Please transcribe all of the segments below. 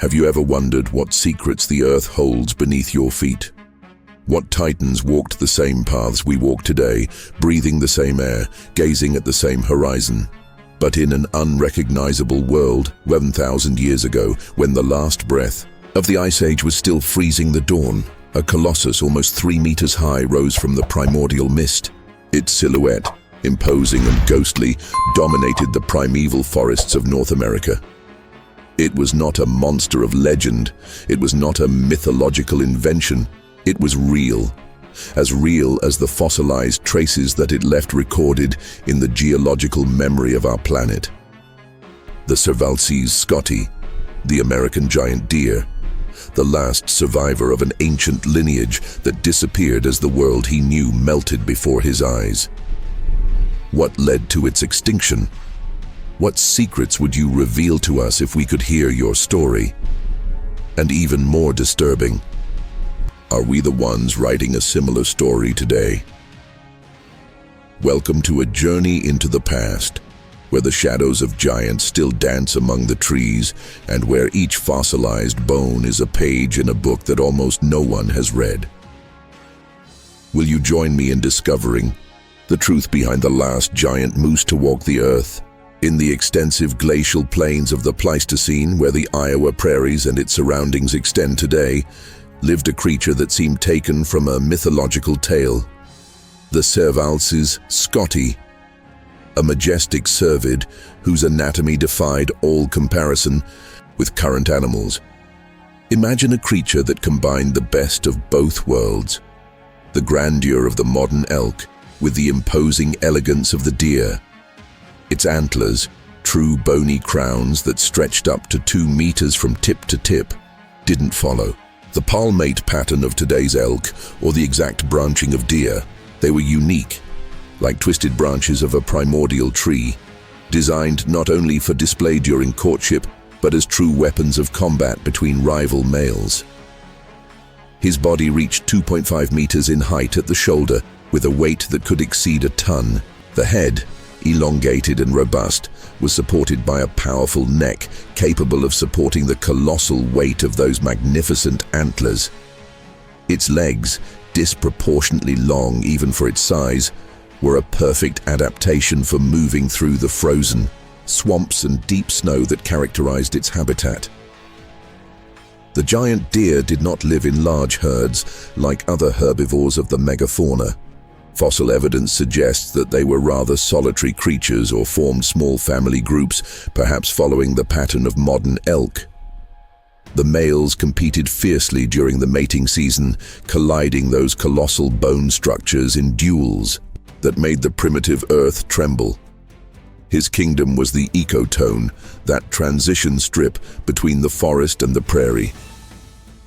Have you ever wondered what secrets the earth holds beneath your feet? What titans walked the same paths we walk today, breathing the same air, gazing at the same horizon? But in an unrecognizable world, 11,000 years ago, when the last breath of the Ice Age was still freezing the dawn, a colossus almost 3 meters high rose from the primordial mist. Its silhouette, imposing and ghostly, dominated the primeval forests of North America. It was not a monster of legend. It was not a mythological invention. It was real as the fossilized traces that it left recorded in the geological memory of our planet. The Cervalces scotti, the American giant deer, the last survivor of an ancient lineage that disappeared as the world he knew melted before his eyes. What led to its extinction? What secrets would you reveal to us if we could hear your story? And even more disturbing, are we the ones writing a similar story today? Welcome to a journey into the past, where the shadows of giants still dance among the trees, and where each fossilized bone is a page in a book that almost no one has read. Will you join me in discovering the truth behind the last giant moose to walk the earth? In the extensive glacial plains of the Pleistocene, where the Iowa prairies and its surroundings extend today, lived a creature that seemed taken from a mythological tale. The Cervalces scotti, a majestic cervid whose anatomy defied all comparison with current animals. Imagine a creature that combined the best of both worlds, the grandeur of the modern elk with the imposing elegance of the deer. Its antlers, true bony crowns that stretched up to 2 meters from tip to tip, didn't follow the palmate pattern of today's elk or the exact branching of deer. They were unique, like twisted branches of a primordial tree, designed not only for display during courtship, but as true weapons of combat between rival males. His body reached 2.5 meters in height at the shoulder, with a weight that could exceed a ton. The head, elongated and robust, was supported by a powerful neck capable of supporting the colossal weight of those magnificent antlers. Its legs, disproportionately long even for its size, were a perfect adaptation for moving through the frozen swamps and deep snow that characterized its habitat. The giant deer did not live in large herds like other herbivores of the megafauna. Fossil evidence suggests that they were rather solitary creatures or formed small family groups, perhaps following the pattern of modern elk. The males competed fiercely during the mating season, colliding those colossal bone structures in duels that made the primitive earth tremble. His kingdom was the ecotone, that transition strip between the forest and the prairie.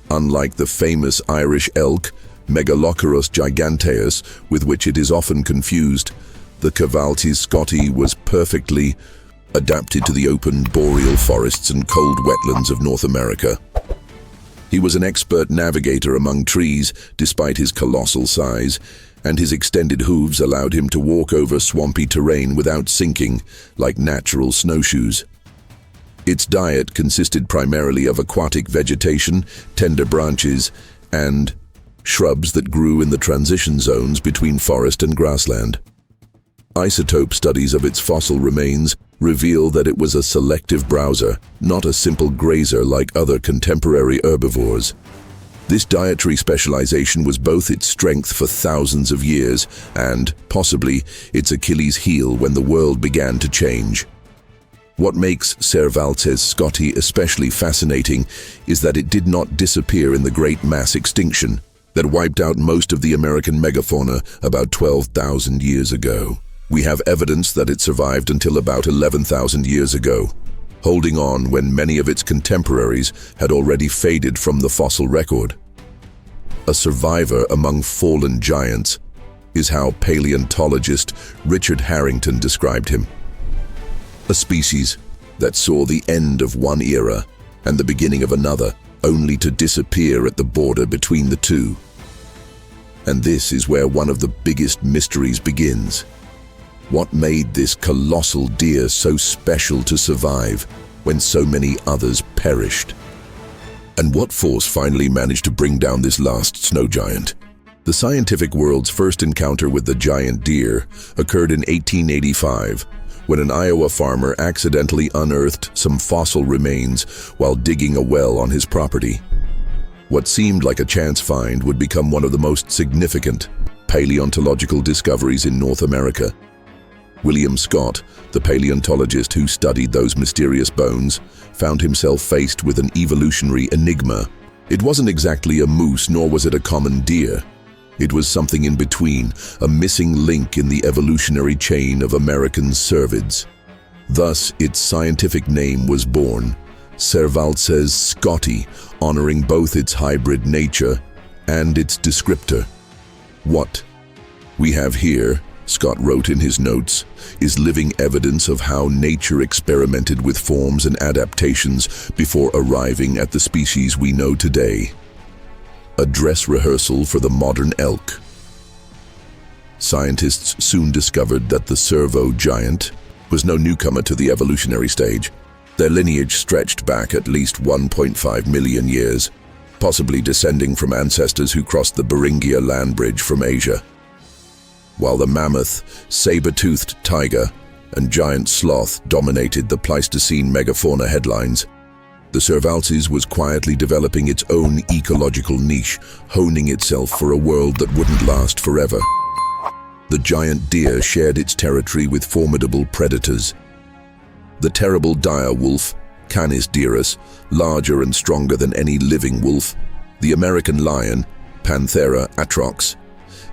Unlike the famous Irish elk, Megaloceros giganteus, with which it is often confused, the Cervalces scotti was perfectly adapted to the open boreal forests and cold wetlands of North America. He was an expert navigator among trees despite his colossal size, and his extended hooves allowed him to walk over swampy terrain without sinking, like natural snowshoes. Its diet consisted primarily of aquatic vegetation, tender branches, and shrubs that grew in the transition zones between forest and grassland. Isotope studies of its fossil remains reveal that it was a selective browser, not a simple grazer like other contemporary herbivores. This dietary specialization was both its strength for thousands of years and, possibly, its Achilles heel when the world began to change. What makes Cervalces scotti especially fascinating is that it did not disappear in the Great Mass Extinction that wiped out most of the American megafauna about 12,000 years ago. We have evidence that it survived until about 11,000 years ago, holding on when many of its contemporaries had already faded from the fossil record. A survivor among fallen giants is how paleontologist Richard Harrington described him. A species that saw the end of one era and the beginning of another, only to disappear at the border between the two. And this is where one of the biggest mysteries begins. What made this colossal deer so special to survive when so many others perished? And what force finally managed to bring down this last snow giant? The scientific world's first encounter with the giant deer occurred in 1885, when an Iowa farmer accidentally unearthed some fossil remains while digging a well on his property. What seemed like a chance find would become one of the most significant paleontological discoveries in North America. William Scott, the paleontologist who studied those mysterious bones, found himself faced with an evolutionary enigma. It wasn't exactly a moose, nor was it a common deer. It was something in between, a missing link in the evolutionary chain of American cervids. Thus, its scientific name was born, Cervalces scotti, honoring both its hybrid nature and its descriptor. What we have here, Scott wrote in his notes, is living evidence of how nature experimented with forms and adaptations before arriving at the species we know today. A dress rehearsal for the modern elk. Scientists soon discovered that the servo giant was no newcomer to the evolutionary stage. Their lineage stretched back at least 1.5 million years, possibly descending from ancestors who crossed the Beringia land bridge from Asia. While the mammoth, saber-toothed tiger, and giant sloth dominated the Pleistocene megafauna headlines, the Cervalces was quietly developing its own ecological niche, honing itself for a world that wouldn't last forever. The giant deer shared its territory with formidable predators. The terrible dire wolf, Canis dirus, larger and stronger than any living wolf; the American lion, Panthera atrox,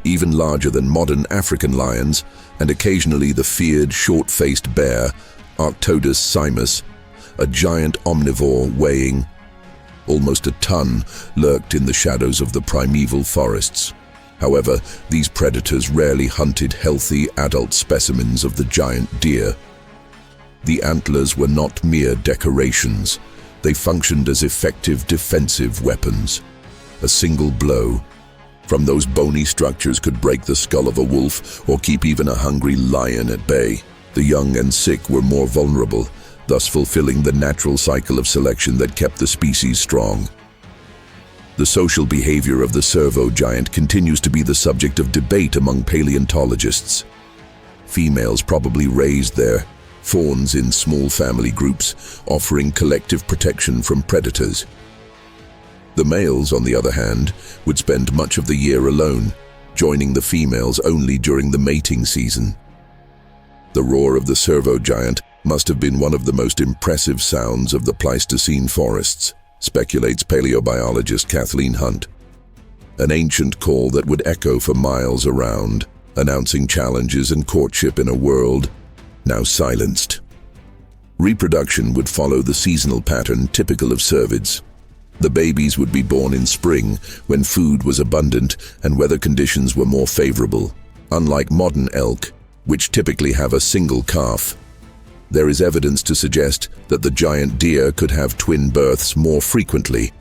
even larger than modern African lions; and occasionally the feared short-faced bear, Arctodus simus, a giant omnivore weighing almost a ton, lurked in the shadows of the primeval forests. However, these predators rarely hunted healthy adult specimens of the giant deer. The antlers were not mere decorations. They functioned as effective defensive weapons. A single blow from those bony structures could break the skull of a wolf or keep even a hungry lion at bay. The young and sick were more vulnerable, thus fulfilling the natural cycle of selection that kept the species strong. The social behavior of the servo giant continues to be the subject of debate among paleontologists. Females probably raised their fawns in small family groups, offering collective protection from predators. The males, on the other hand, would spend much of the year alone, joining the females only during the mating season. The roar of the servo giant must have been one of the most impressive sounds of the Pleistocene forests, speculates paleobiologist Kathleen Hunt. An ancient call that would echo for miles around, announcing challenges and courtship in a world now silenced. Reproduction would follow the seasonal pattern typical of cervids. The babies would be born in spring, when food was abundant and weather conditions were more favorable. Unlike modern elk, which typically have a single calf, there is evidence to suggest that the giant deer could have twin births more frequently,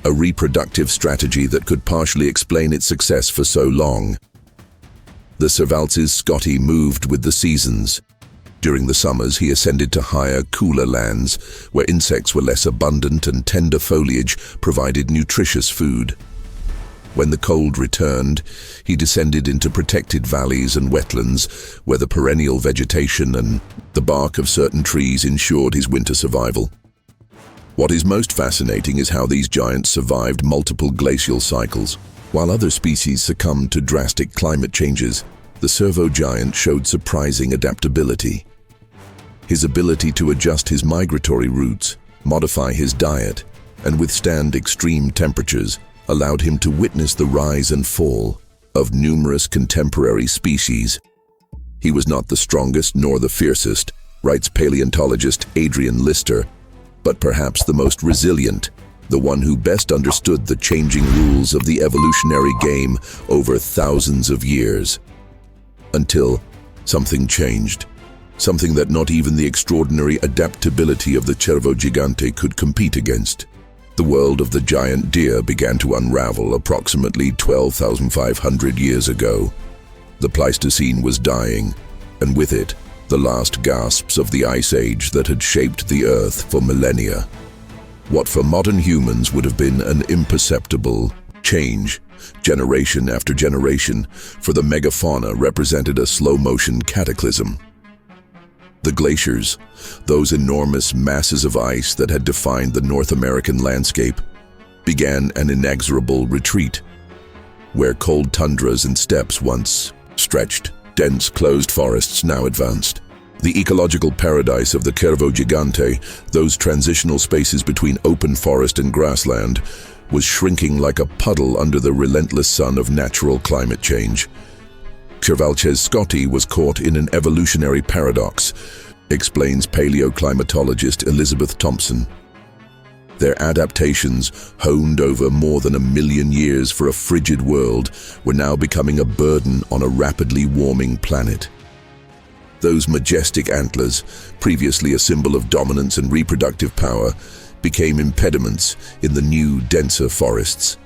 a reproductive strategy that could partially explain its success for so long. The Cervalces scotti moved with the seasons. During the summers, he ascended to higher, cooler lands, where insects were less abundant and tender foliage provided nutritious food. When the cold returned, he descended into protected valleys and wetlands, where the perennial vegetation and the bark of certain trees ensured his winter survival. What is most fascinating is how these giants survived multiple glacial cycles. While other species succumbed to drastic climate changes, the servo giant showed surprising adaptability. His ability to adjust his migratory routes, modify his diet, and withstand extreme temperatures allowed him to witness the rise and fall of numerous contemporary species. He was not the strongest nor the fiercest, writes paleontologist Adrian Lister, but perhaps the most resilient, the one who best understood the changing rules of the evolutionary game over thousands of years. Until something changed, something that not even the extraordinary adaptability of the cervo gigante could compete against. The world of the giant deer began to unravel approximately 12,500 years ago. The Pleistocene was dying, and with it, the last gasps of the ice age that had shaped the Earth for millennia. What for modern humans would have been an imperceptible change, generation after generation, for the megafauna represented a slow-motion cataclysm. The glaciers, those enormous masses of ice that had defined the North American landscape, began an inexorable retreat. Where cold tundras and steppes once stretched, dense closed forests now advanced. The ecological paradise of the Cervo Gigante, those transitional spaces between open forest and grassland, was shrinking like a puddle under the relentless sun of natural climate change. Cervalces scotti was caught in an evolutionary paradox, explains paleoclimatologist Elizabeth Thompson. Their adaptations, honed over more than 1 million years for a frigid world, were now becoming a burden on a rapidly warming planet. Those majestic antlers, previously a symbol of dominance and reproductive power, became impediments in the new, denser forests.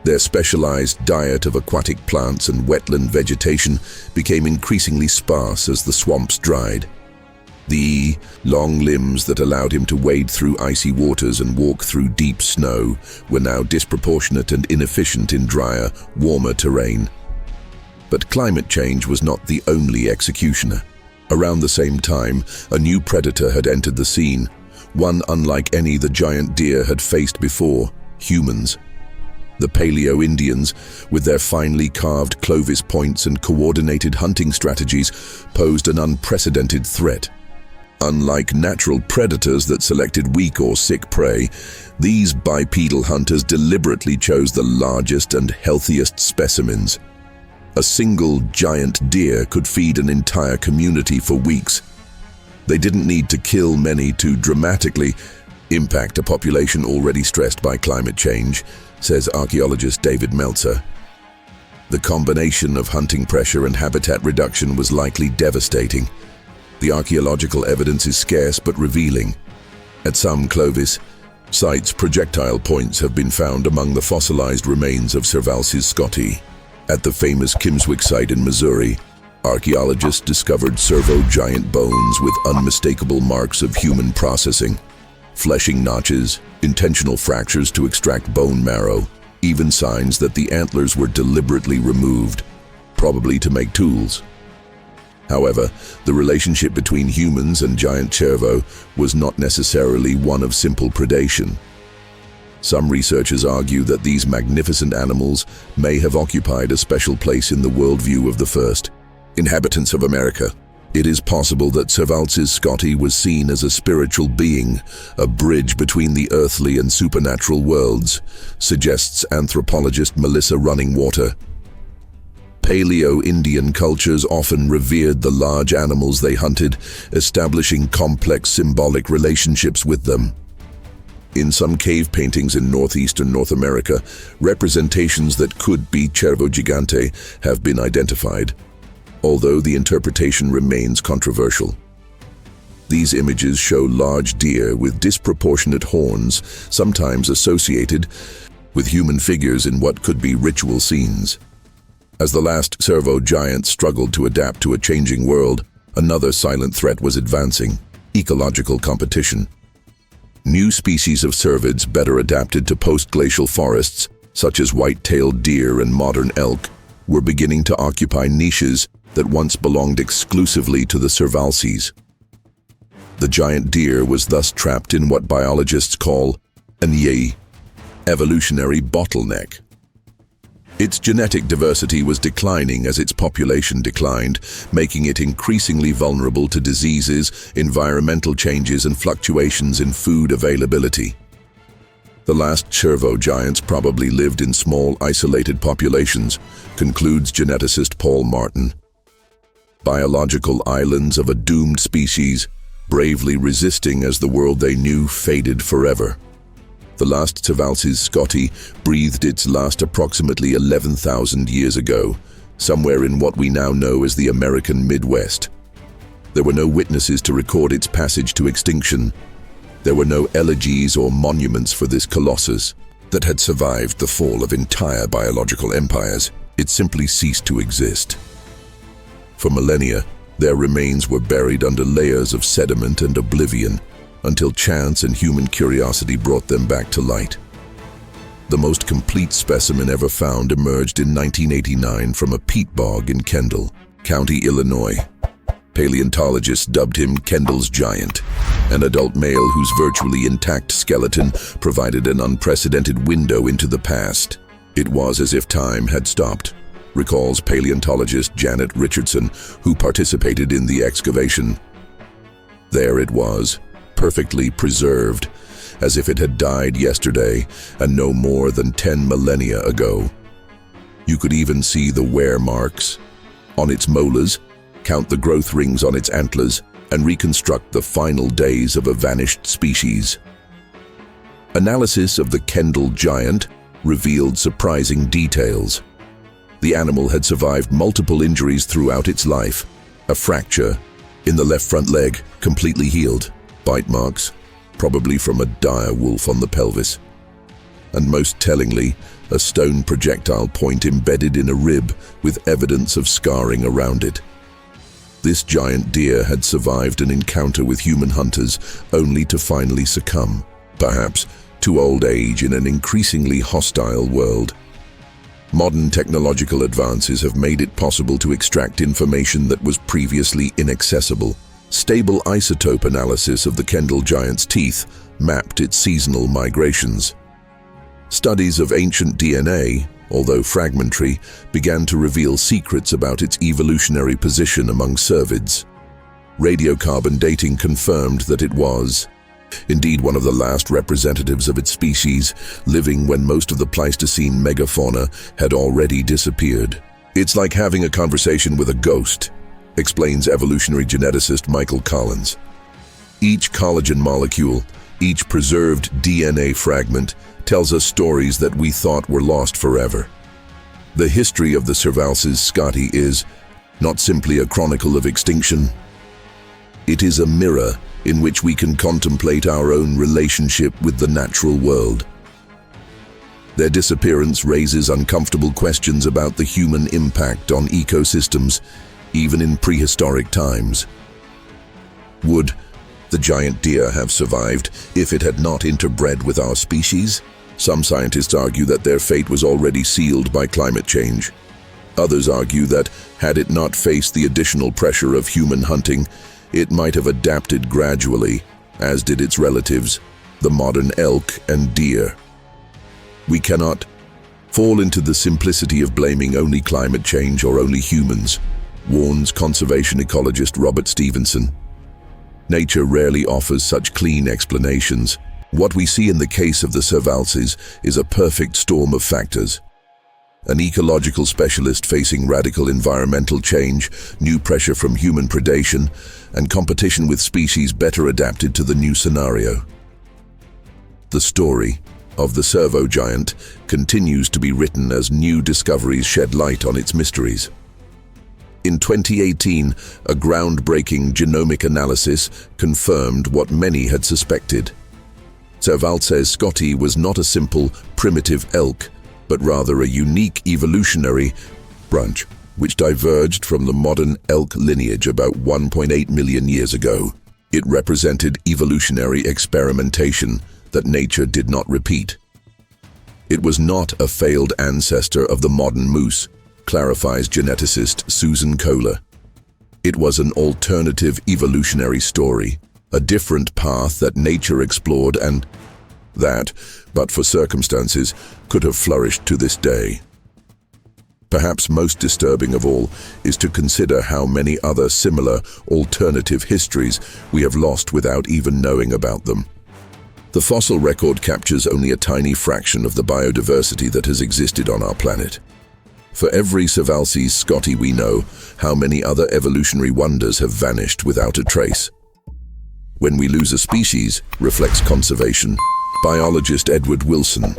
Their specialized diet of aquatic plants and wetland vegetation became increasingly sparse as the swamps dried. The long limbs that allowed him to wade through icy waters and walk through deep snow were now disproportionate and inefficient in drier, warmer terrain. But climate change was not the only executioner. Around the same time, a new predator had entered the scene, one unlike any the giant deer had faced before: humans. The Paleo-Indians, with their finely carved Clovis points and coordinated hunting strategies, posed an unprecedented threat. Unlike natural predators that selected weak or sick prey, these bipedal hunters deliberately chose the largest and healthiest specimens. A single giant deer could feed an entire community for weeks. They didn't need to kill many to dramatically impact a population already stressed by climate change, says archaeologist David Meltzer. The combination of hunting pressure and habitat reduction was likely devastating. The archaeological evidence is scarce but revealing. At some Clovis sites, projectile points have been found among the fossilized remains of Cervalces scotti. At the famous Kimswick site in Missouri, archaeologists discovered servo-giant bones with unmistakable marks of human processing. Fleshing notches, intentional fractures to extract bone marrow, even signs that the antlers were deliberately removed, probably to make tools. However, the relationship between humans and giant cervo was not necessarily one of simple predation. Some researchers argue that these magnificent animals may have occupied a special place in the worldview of the first inhabitants of America. It is possible that Cervalces scotti was seen as a spiritual being, a bridge between the earthly and supernatural worlds, suggests anthropologist Melissa Runningwater. Paleo-Indian cultures often revered the large animals they hunted, establishing complex symbolic relationships with them. In some cave paintings in northeastern North America, representations that could be Cervo Gigante have been identified, although the interpretation remains controversial. These images show large deer with disproportionate horns, sometimes associated with human figures in what could be ritual scenes. As the last cervo giant struggled to adapt to a changing world, another silent threat was advancing: ecological competition. New species of cervids better adapted to post-glacial forests, such as white-tailed deer and modern elk, were beginning to occupy niches that once belonged exclusively to the Cervalces. The giant deer was thus trapped in what biologists call an evolutionary bottleneck. Its genetic diversity was declining as its population declined, making it increasingly vulnerable to diseases, environmental changes, and fluctuations in food availability. The last cervo giants probably lived in small, isolated populations, concludes geneticist Paul Martin. Biological islands of a doomed species, bravely resisting as the world they knew faded forever. The last Cervalces scotti breathed its last approximately 11,000 years ago, somewhere in what we now know as the American Midwest. There were no witnesses to record its passage to extinction. There were no elegies or monuments for this colossus that had survived the fall of entire biological empires. It simply ceased to exist. For millennia, their remains were buried under layers of sediment and oblivion, until chance and human curiosity brought them back to light. The most complete specimen ever found emerged in 1989 from a peat bog in Kendall, County, Illinois. Paleontologists dubbed him Kendall's Giant, an adult male whose virtually intact skeleton provided an unprecedented window into the past. It was as if time had stopped, recalls paleontologist Janet Richardson, who participated in the excavation. There it was, perfectly preserved, as if it had died yesterday and no more than 10 millennia ago. You could even see the wear marks on its molars, count the growth rings on its antlers, and reconstruct the final days of a vanished species. Analysis of the Kendall Giant revealed surprising details. The animal had survived multiple injuries throughout its life. A fracture in the left front leg, completely healed. Bite marks, probably from a dire wolf on the pelvis. And most tellingly, a stone projectile point embedded in a rib with evidence of scarring around it. This giant deer had survived an encounter with human hunters only to finally succumb, perhaps to old age in an increasingly hostile world. Modern technological advances have made it possible to extract information that was previously inaccessible. Stable isotope analysis of the Kendall Giant's teeth mapped its seasonal migrations. Studies of ancient DNA, although fragmentary, began to reveal secrets about its evolutionary position among cervids. Radiocarbon dating confirmed that it was, indeed, one of the last representatives of its species, living when most of the Pleistocene megafauna had already disappeared. It's like having a conversation with a ghost, explains evolutionary geneticist Michael Collins. Each collagen molecule, each preserved DNA fragment, tells us stories that we thought were lost forever. The history of the Cervalces scotti is not simply a chronicle of extinction. It is a mirror in which we can contemplate our own relationship with the natural world. Their disappearance raises uncomfortable questions about the human impact on ecosystems, even in prehistoric times. Would the giant deer have survived if it had not interbred with our species? Some scientists argue that their fate was already sealed by climate change. Others argue that, had it not faced the additional pressure of human hunting, it might have adapted gradually, as did its relatives, the modern elk and deer. We cannot fall into the simplicity of blaming only climate change or only humans, warns conservation ecologist Robert Stevenson. Nature rarely offers such clean explanations. What we see in the case of the Cervalces is a perfect storm of factors. An ecological specialist facing radical environmental change, new pressure from human predation, and competition with species better adapted to the new scenario. The story of the Cervo giant continues to be written as new discoveries shed light on its mysteries. In 2018, a groundbreaking genomic analysis confirmed what many had suspected. Cervalces scotti was not a simple, primitive elk, but rather a unique evolutionary branch which diverged from the modern elk lineage about 1.8 million years ago. It represented evolutionary experimentation that nature did not repeat. It was not a failed ancestor of the modern moose, clarifies geneticist Susan Kohler. It was an alternative evolutionary story, a different path that nature explored and that, but for circumstances, could have flourished to this day. Perhaps most disturbing of all is to consider how many other similar alternative histories we have lost without even knowing about them. The fossil record captures only a tiny fraction of the biodiversity that has existed on our planet. For every Cervalces scotti we know, how many other evolutionary wonders have vanished without a trace. When we lose a species, reflects conservation biologist Edward Wilson,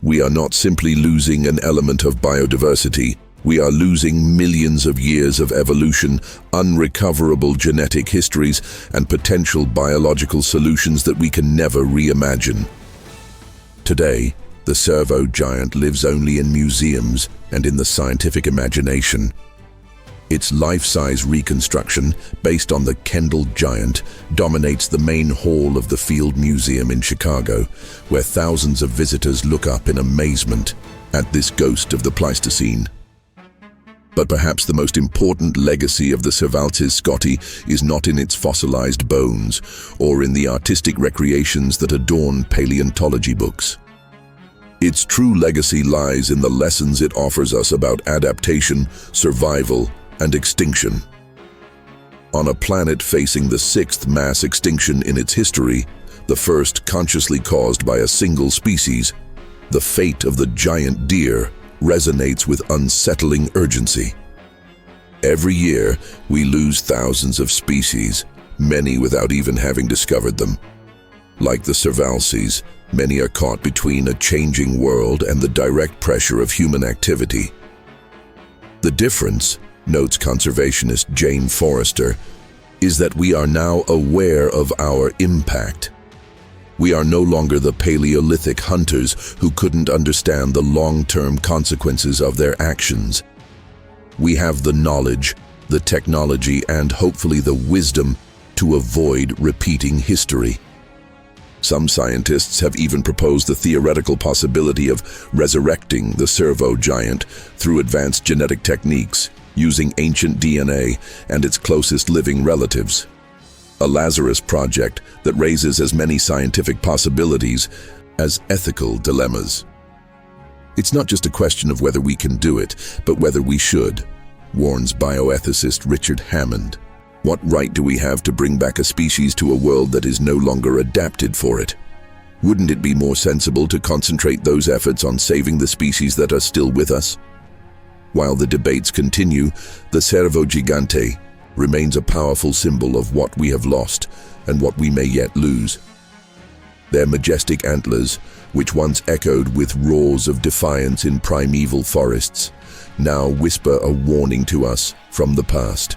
we are not simply losing an element of biodiversity, we are losing millions of years of evolution, unrecoverable genetic histories, and potential biological solutions that we can never reimagine. Today, the Cervo giant lives only in museums and in the scientific imagination. Its life-size reconstruction, based on the Kendall giant, dominates the main hall of the Field Museum in Chicago, where thousands of visitors look up in amazement at this ghost of the Pleistocene. But perhaps the most important legacy of the Cervalces scotti is not in its fossilized bones or in the artistic recreations that adorn paleontology books. Its true legacy lies in the lessons it offers us about adaptation, survival, and extinction. On a planet facing the sixth mass extinction in its history, the first consciously caused by a single species, the fate of the giant deer resonates with unsettling urgency. Every year, we lose thousands of species, many without even having discovered them. Like the Cervalces, many are caught between a changing world and the direct pressure of human activity. The difference, notes conservationist Jane Forrester, is that we are now aware of our impact. We are no longer the Paleolithic hunters who couldn't understand the long-term consequences of their actions. We have the knowledge, the technology, and hopefully the wisdom to avoid repeating history. Some scientists have even proposed the theoretical possibility of resurrecting the Cervo giant through advanced genetic techniques, using ancient DNA and its closest living relatives. A Lazarus project that raises as many scientific possibilities as ethical dilemmas. It's not just a question of whether we can do it, but whether we should, warns bioethicist Richard Hammond. What right do we have to bring back a species to a world that is no longer adapted for it? Wouldn't it be more sensible to concentrate those efforts on saving the species that are still with us? While the debates continue, the Cervo Gigante remains a powerful symbol of what we have lost and what we may yet lose. Their majestic antlers, which once echoed with roars of defiance in primeval forests, now whisper a warning to us from the past.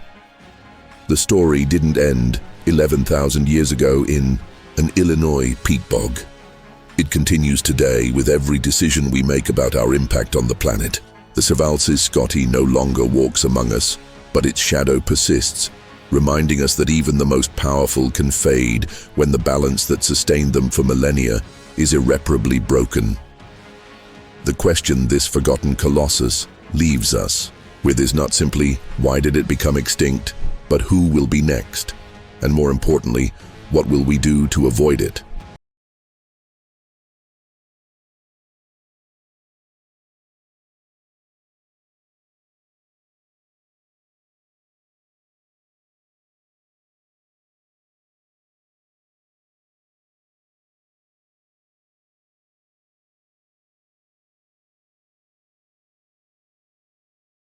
The story didn't end 11,000 years ago in an Illinois peat bog. It continues today with every decision we make about our impact on the planet. The Cervalces scotti no longer walks among us, but its shadow persists, reminding us that even the most powerful can fade when the balance that sustained them for millennia is irreparably broken. The question this forgotten colossus leaves us with is not simply, why did it become extinct, but who will be next? And more importantly, what will we do to avoid it?